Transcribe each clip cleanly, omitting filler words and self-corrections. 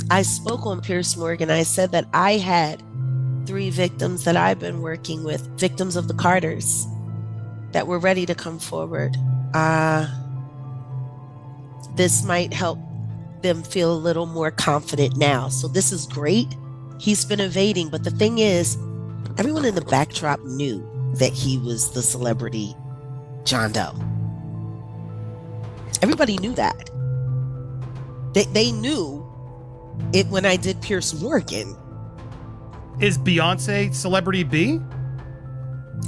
I spoke on Pierce Morgan. I said that I had 3 victims that I've been working with, victims of the Carters, that were ready to come forward. This might help them feel a little more confident now. So this is great. He's been evading, but the thing is, everyone in the backdrop knew that he was the celebrity John Doe. Everybody knew that. They knew it when I did Pierce Morgan. Is Beyonce Celebrity B?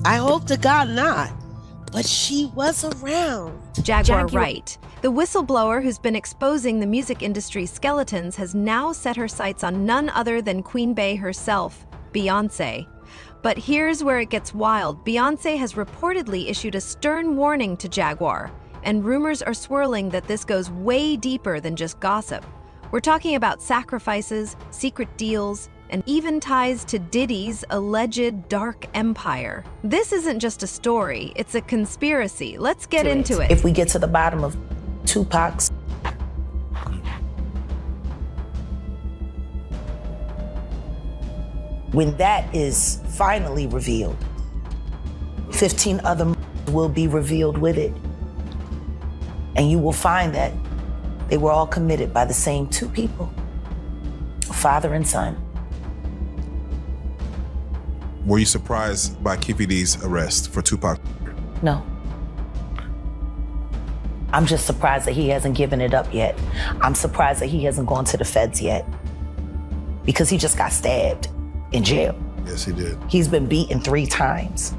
I hope to God not, but she was around. Jaguar Wright, the whistleblower who's been exposing the music industry's skeletons, has now set her sights on none other than Queen Bey herself, Beyonce. But here's where it gets wild. Beyonce has reportedly issued a stern warning to Jaguar, and rumors are swirling that this goes way deeper than just gossip. We're talking about sacrifices, secret deals, and even ties to Diddy's alleged dark empire. This isn't just a story, it's a conspiracy. Let's get into it. If we get to the bottom of Tupac's, when that is finally revealed, 15 other will be revealed with it. And you will find that they were all committed by the same 2 people, father and son. Were you surprised by Keefe D's arrest for Tupac? No. I'm just surprised that he hasn't given it up yet. I'm surprised that he hasn't gone to the feds yet, because he just got stabbed in jail. Yes, he did. He's been beaten 3 times.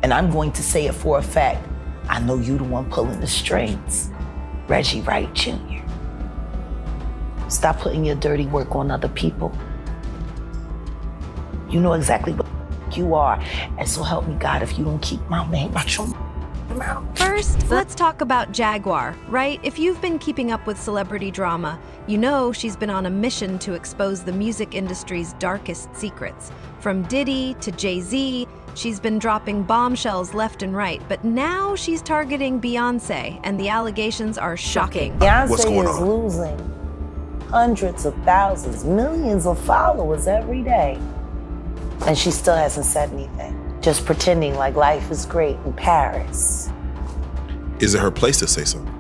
And I'm going to say it for a fact. I know you the one pulling the strings. Reggie Wright Jr. Stop putting your dirty work on other people. You know exactly what you are. And so help me God if you don't keep my name out your mouth. First, let's talk about Jaguar, right? If you've been keeping up with celebrity drama, you know she's been on a mission to expose the music industry's darkest secrets. From Diddy to Jay-Z, she's been dropping bombshells left and right, but now she's targeting Beyonce, and the allegations are shocking. Beyonce is losing hundreds of thousands, millions of followers every day. And she still hasn't said anything, just pretending like life is great in Paris. Is it her place to say something?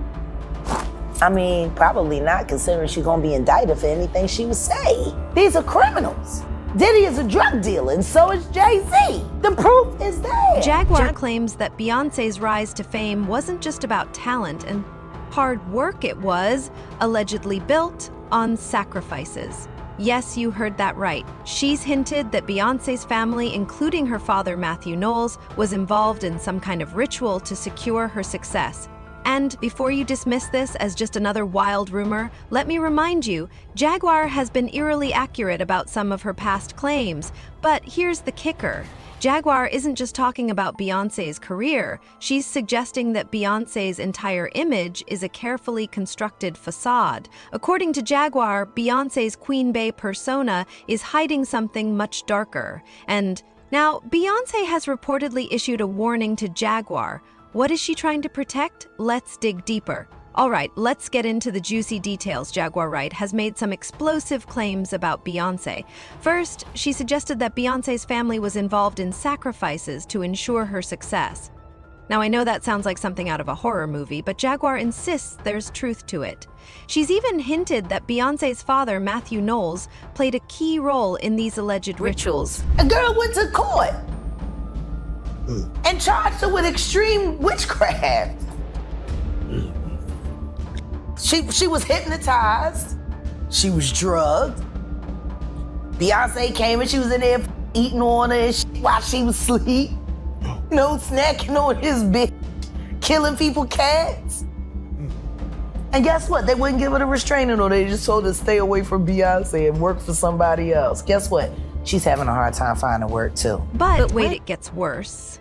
I mean, probably not, considering she's gonna be indicted for anything she would say. These are criminals. Diddy is a drug dealer, and so is Jay-Z. The proof is there. Jaguar claims that Beyonce's rise to fame wasn't just about talent and hard work. It was allegedly built on sacrifices. Yes, you heard that right. She's hinted that Beyonce's family, including her father Matthew Knowles, was involved in some kind of ritual to secure her success. And before you dismiss this as just another wild rumor, let me remind you, Jaguar has been eerily accurate about some of her past claims. But here's the kicker. Jaguar isn't just talking about Beyonce's career. She's suggesting that Beyonce's entire image is a carefully constructed facade. According to Jaguar, Beyonce's Queen Bey persona is hiding something much darker. And now, Beyonce has reportedly issued a warning to Jaguar. What is she trying to protect? Let's dig deeper. All right, let's get into the juicy details. Jaguar Wright has made some explosive claims about Beyonce. First, she suggested that Beyonce's family was involved in sacrifices to ensure her success. Now, I know that sounds like something out of a horror movie, but Jaguar insists there's truth to it. She's even hinted that Beyonce's father, Matthew Knowles, played a key role in these alleged rituals. A girl went to court and charged her with extreme witchcraft. She was hypnotized. She was drugged. Beyonce came and she was in there eating on her and shit while she was asleep. You know, snacking on his bitch, killing people cats. And guess what? They wouldn't give her the restraining order. They just told her to stay away from Beyonce and work for somebody else. Guess what? She's having a hard time finding work too. But wait, it gets worse.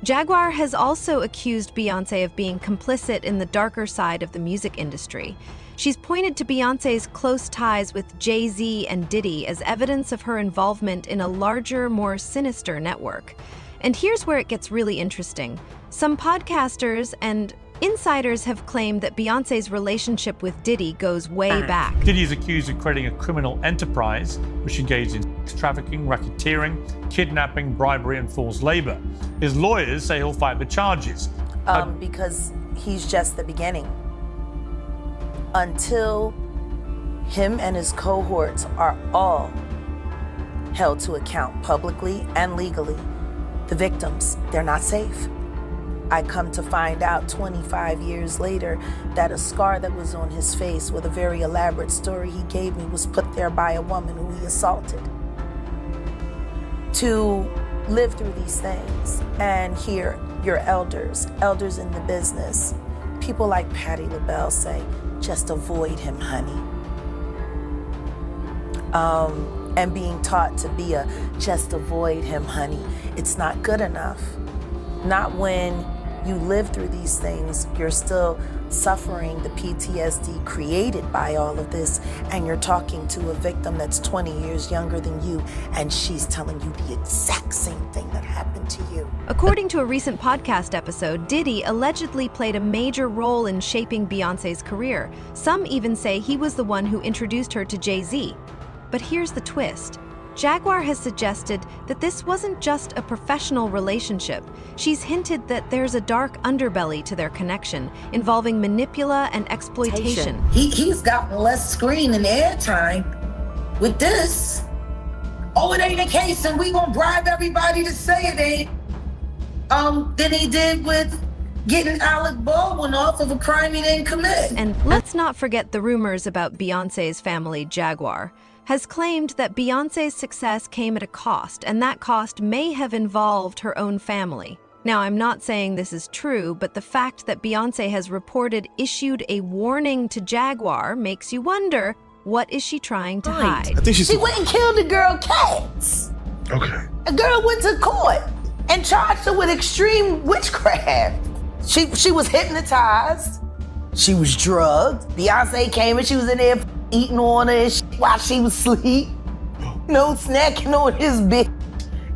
Jaguar has also accused Beyonce of being complicit in the darker side of the music industry. She's pointed to Beyonce's close ties with Jay-Z and Diddy as evidence of her involvement in a larger, more sinister network. And here's where it gets really interesting. Some podcasters and Insiders have claimed that Beyoncé's relationship with Diddy goes way back. Diddy is accused of creating a criminal enterprise which engaged in sex trafficking, racketeering, kidnapping, bribery, and forced labor. His lawyers say he'll fight the charges. Because he's just the beginning. Until him and his cohorts are all held to account publicly and legally, the victims, they're not safe. I come to find out 25 years later that a scar that was on his face with a very elaborate story he gave me was put there by a woman who he assaulted. To live through these things and hear your elders in the business, people like Patti LaBelle say, just avoid him, honey. And being taught to be just avoid him, honey. It's not good enough. Not when you live through these things, you're still suffering the PTSD created by all of this, and you're talking to a victim that's 20 years younger than you, and she's telling you the exact same thing that happened to you. According to a recent podcast episode, Diddy allegedly played a major role in shaping Beyoncé's career. Some even say he was the one who introduced her to Jay-Z. But here's the twist. Jaguar has suggested that this wasn't just a professional relationship. She's hinted that there's a dark underbelly to their connection, involving manipula and exploitation. He's gotten less screen and airtime with this. Oh, it ain't a case and we gonna bribe everybody to say it ain't. Than he did with getting Alec Baldwin off of a crime he didn't commit. And let's not forget the rumors about Beyoncé's family. Jaguar has claimed that Beyoncé's success came at a cost, and that cost may have involved her own family. Now, I'm not saying this is true, but the fact that Beyoncé has reported issued a warning to Jaguar makes you wonder, what is she trying to hide? I think She went and killed the girl Cats. Okay. A girl went to court and charged her with extreme witchcraft. She was hypnotized. She was drugged. Beyonce came and she was in there eating on her and shit while she was asleep. Snacking on his bitch,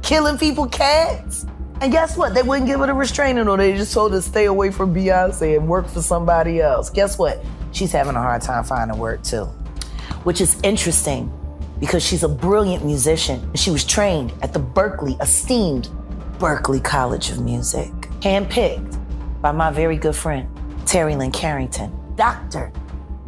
killing people, Cats. And guess what? They wouldn't give her a restraining order. They just told her to stay away from Beyonce and work for somebody else. Guess what? She's having a hard time finding work too. Which is interesting because she's a brilliant musician. She was trained at the esteemed Berklee College of Music. Handpicked by my very good friend, Terry Lynn Carrington, Dr.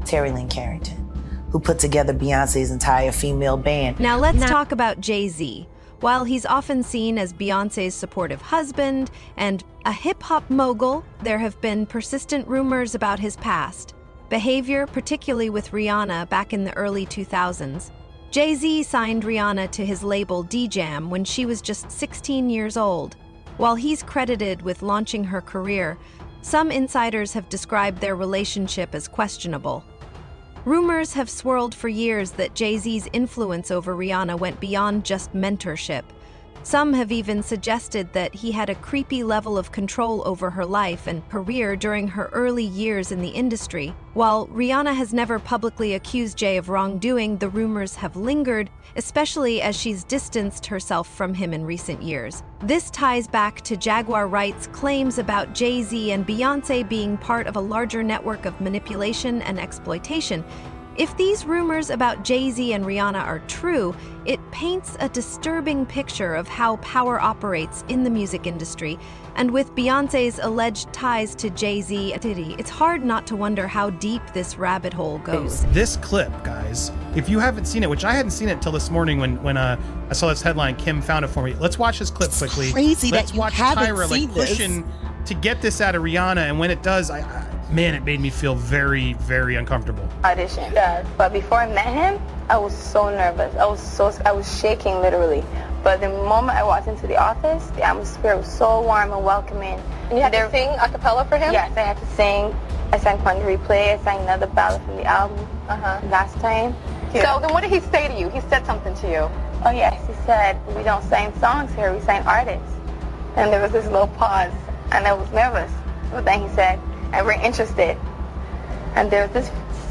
Terry Lynn Carrington, who put together Beyonce's entire female band. Now let's talk about Jay-Z. While he's often seen as Beyoncé's supportive husband and a hip-hop mogul, there have been persistent rumors about his past behavior, particularly with Rihanna back in the early 2000s. Jay-Z signed Rihanna to his label D-Jam when she was just 16 years old. While he's credited with launching her career, some insiders have described their relationship as questionable. Rumors have swirled for years that Jay-Z's influence over Rihanna went beyond just mentorship. Some have even suggested that he had a creepy level of control over her life and career during her early years in the industry. While Rihanna has never publicly accused Jay of wrongdoing, the rumors have lingered, especially as she's distanced herself from him in recent years. This ties back to Jaguar Wright's claims about Jay-Z and Beyoncé being part of a larger network of manipulation and exploitation. If these rumors about Jay-Z and Rihanna are true, it paints a disturbing picture of how power operates in the music industry. And with Beyoncé's alleged ties to Jay-Z and Diddy, it's hard not to wonder how deep this rabbit hole goes. This clip, guys, if you haven't seen it, which I hadn't seen it until this morning when I saw this headline, Kim found it for me. Let's watch this clip quickly. Crazy Let's that you watch haven't Tyra seen like pushing to get this out of Rihanna, and when it does, man, it made me feel very, very uncomfortable. Audition. Yeah. But before I met him, I was so nervous. I was shaking literally. But the moment I walked into the office, the atmosphere was so warm and welcoming. And you had to sing a cappella for him? Yes, I had to sing. I sang Fun to Replay. I sang another ballad from the album last time. So then what did he say to you? He said something to you. Oh yes, he said, we don't sing songs here, we sing artists. And there was this little pause, and I was nervous. But then he said, and we're interested. And there was this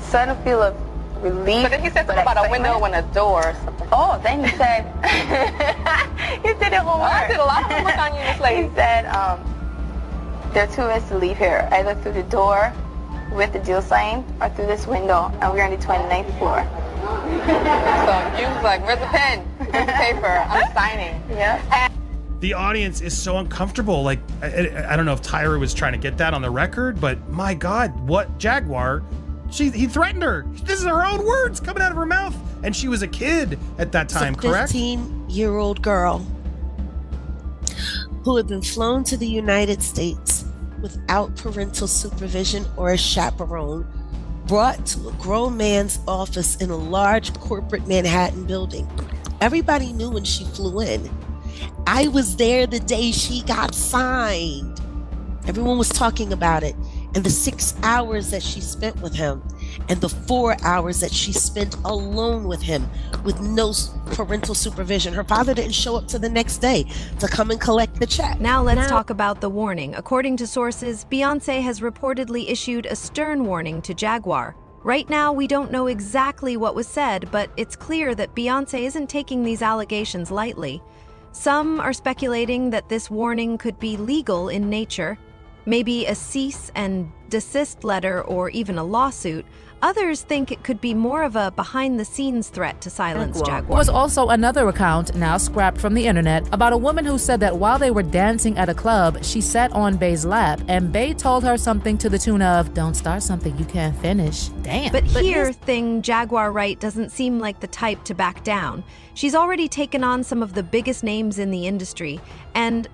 sudden feel of relief. But then he said something about a window and a door or something. Oh, then he said, he did it homework. I did a lot of homework on you, Miss Lady. He said, There are two ways to leave here, either through the door with the deal sign or through this window, and we're on the 29th floor. So you was like, where's the pen? Where's the paper? I'm signing. Yeah. The audience is so uncomfortable. Like, I don't know if Tyra was trying to get that on the record, but my God, what Jaguar? He threatened her. This is her own words coming out of her mouth. And she was a kid at that time, correct? A 15-year-old girl who had been flown to the United States without parental supervision or a chaperone, brought to a grown man's office in a large corporate Manhattan building. Everybody knew when she flew in. I was there the day she got signed. Everyone was talking about it. And the 6 hours that she spent with him, and the 4 hours that she spent alone with him with no parental supervision. Her father didn't show up till the next day to come and collect the check. Now let's talk about the warning. According to sources, Beyoncé has reportedly issued a stern warning to Jaguar. Right now, we don't know exactly what was said, but it's clear that Beyoncé isn't taking these allegations lightly. Some are speculating that this warning could be legal in nature, maybe a cease and desist letter or even a lawsuit. Others think it could be more of a behind-the-scenes threat to silence There Jaguar. was also another account, now scrapped from the internet, about a woman who said that while they were dancing at a club, she sat on Bey's lap, and Bey told her something to the tune of, "Don't start something you can't finish." Damn. But here, Jaguar Wright doesn't seem like the type to back down. She's already taken on some of the biggest names in the industry, and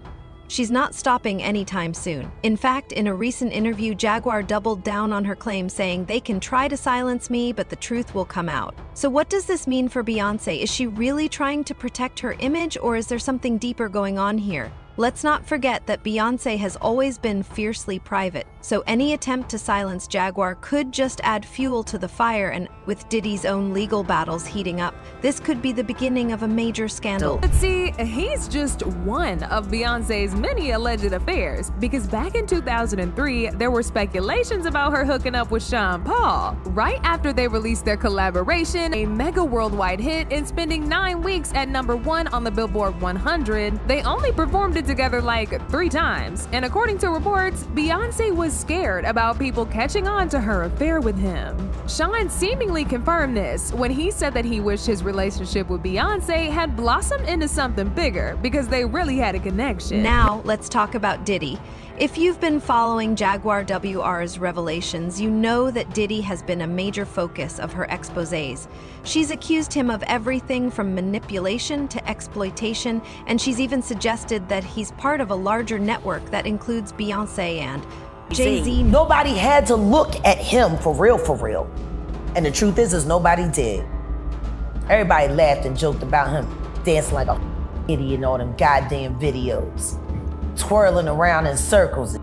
she's not stopping anytime soon. In fact, in a recent interview, Jaguar doubled down on her claim, saying, "They can try to silence me, but the truth will come out." So what does this mean for Beyoncé? Is she really trying to protect her image, or is there something deeper going on here? Let's not forget that Beyoncé has always been fiercely private, so any attempt to silence Jaguar could just add fuel to the fire, and with Diddy's own legal battles heating up, this could be the beginning of a major scandal. But see, he's just one of Beyoncé's many alleged affairs, because back in 2003, there were speculations about her hooking up with Sean Paul. Right after they released their collaboration, a mega worldwide hit, and spending 9 weeks at #1 on the Billboard 100, they only performed it together like 3 times. And according to reports, Beyoncé was scared about people catching on to her affair with him. Sean seemingly confirmed this when he said that he wished his relationship with Beyoncé had blossomed into something bigger because they really had a connection. Now, let's talk about Diddy. If you've been following Jaguar WR's revelations, you know that Diddy has been a major focus of her exposés. She's accused him of everything from manipulation to exploitation, and she's even suggested that he's part of a larger network that includes Beyoncé and Jay-Z. Nobody had to look at him for real. And the truth is nobody did. Everybody laughed and joked about him dancing like a idiot in all them goddamn videos, twirling around in circles.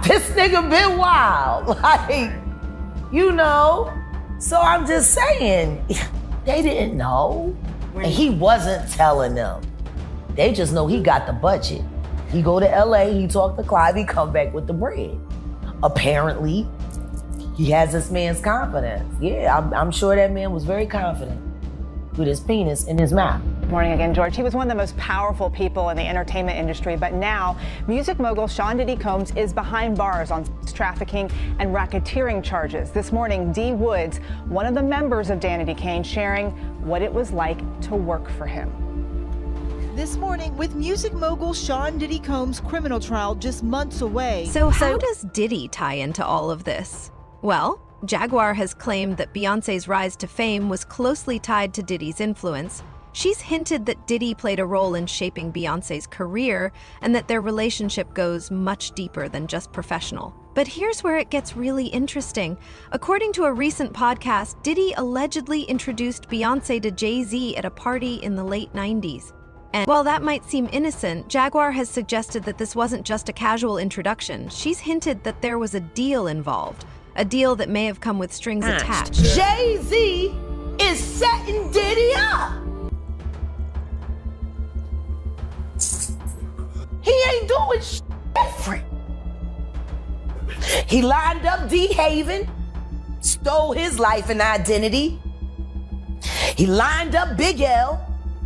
This nigga been wild, So I'm just saying, they didn't know, and he wasn't telling them. They just know he got the budget. He go to LA, he talk to Clive, he come back with the bread. Apparently, he has this man's confidence. Yeah, I'm sure that man was very confident with his penis in his mouth. Good morning again, George. He was one of the most powerful people in the entertainment industry, but now music mogul Sean Diddy Combs is behind bars on trafficking and racketeering charges. This morning, D. Woods, one of the members of Danity Kane, sharing what it was like to work for him. This morning, with music mogul Sean Diddy Combs' criminal trial just months away. So how does Diddy tie into all of this? Well, Jaguar has claimed that Beyoncé's rise to fame was closely tied to Diddy's influence. She's hinted that Diddy played a role in shaping Beyoncé's career and that their relationship goes much deeper than just professional. But here's where it gets really interesting. According to a recent podcast, Diddy allegedly introduced Beyoncé to Jay-Z at a party in the late 90s. And while that might seem innocent, Jaguar has suggested that this wasn't just a casual introduction. She's hinted that there was a deal involved, a deal that may have come with strings attached. Jay-Z is setting Diddy up. He ain't doing shit different. He lined up D. Haven, stole his life and identity. He lined up Big L,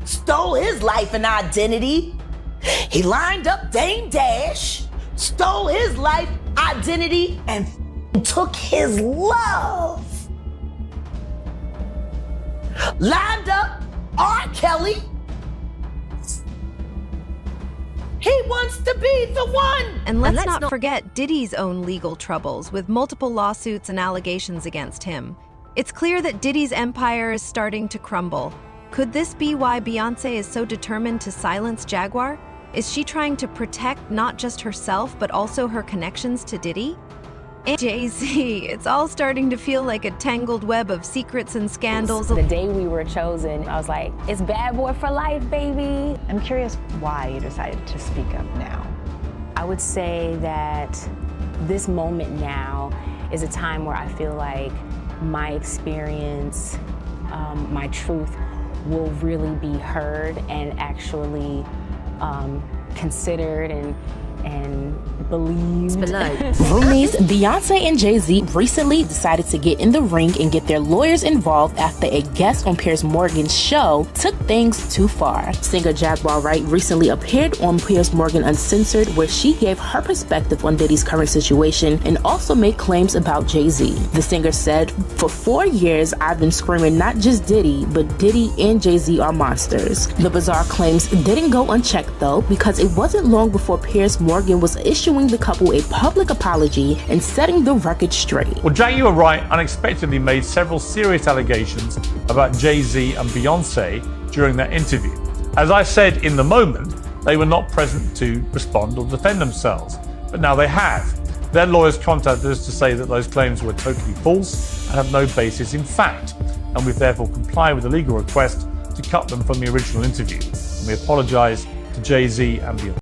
stole his life and identity. He lined up Dame Dash, stole his life, identity, and took his love. Lined up R. Kelly. He wants to be the one. And let's not forget Diddy's own legal troubles with multiple lawsuits and allegations against him. It's clear that Diddy's empire is starting to crumble. Could this be why Beyoncé is so determined to silence Jaguar? Is she trying to protect not just herself, but also her connections to Diddy? And Jay-Z, it's all starting to feel like a tangled web of secrets and scandals. The day we were chosen, I was like, it's bad boy for life, baby. I'm curious why you decided to speak up now. I would say that this moment now is a time where I feel like my experience, my truth will really be heard and actually considered and believed. Roomies, Beyonce and Jay-Z recently decided to get in the ring and get their lawyers involved after a guest on Piers Morgan's show took things too far. Singer Jaguar Wright recently appeared on Piers Morgan Uncensored, where she gave her perspective on Diddy's current situation and also made claims about Jay-Z. The singer said, "For 4 years, I've been screaming not just Diddy, but Diddy and Jay-Z are monsters." The bizarre claims didn't go unchecked though, because it wasn't long before Piers Morgan was issuing the couple a public apology and setting the record straight. Well, Jaguar Wright unexpectedly made several serious allegations about Jay-Z and Beyonce during that interview. As I said in the moment, they were not present to respond or defend themselves, but now they have. Their lawyers contacted us to say that those claims were totally false and have no basis in fact, and we've therefore complied with the legal request to cut them from the original interview. And we apologise to Jay-Z and Beyonce.